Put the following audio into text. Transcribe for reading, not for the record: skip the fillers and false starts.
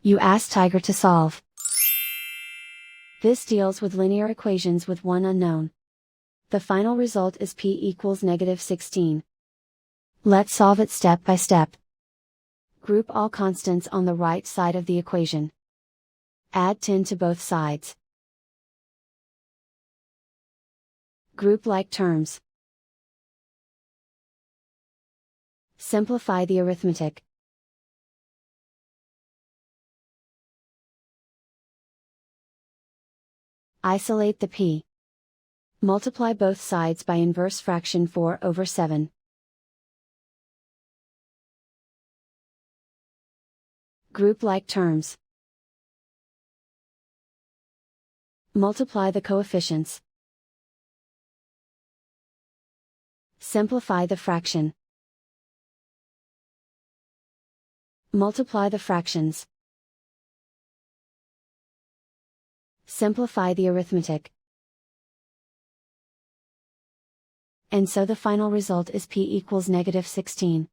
You ask Tiger to solve. This deals with linear equations with one unknown. The final result is p equals -16. Let's solve it step by step. Group all constants on the right side of the equation. Add 10 to both sides. Group like terms. Simplify the arithmetic. Isolate the p. Multiply both sides by inverse fraction 4/7. Group like terms. Multiply the coefficients. Simplify the fraction. Multiply the fractions. Simplify the arithmetic. And so the final result is p equals -16.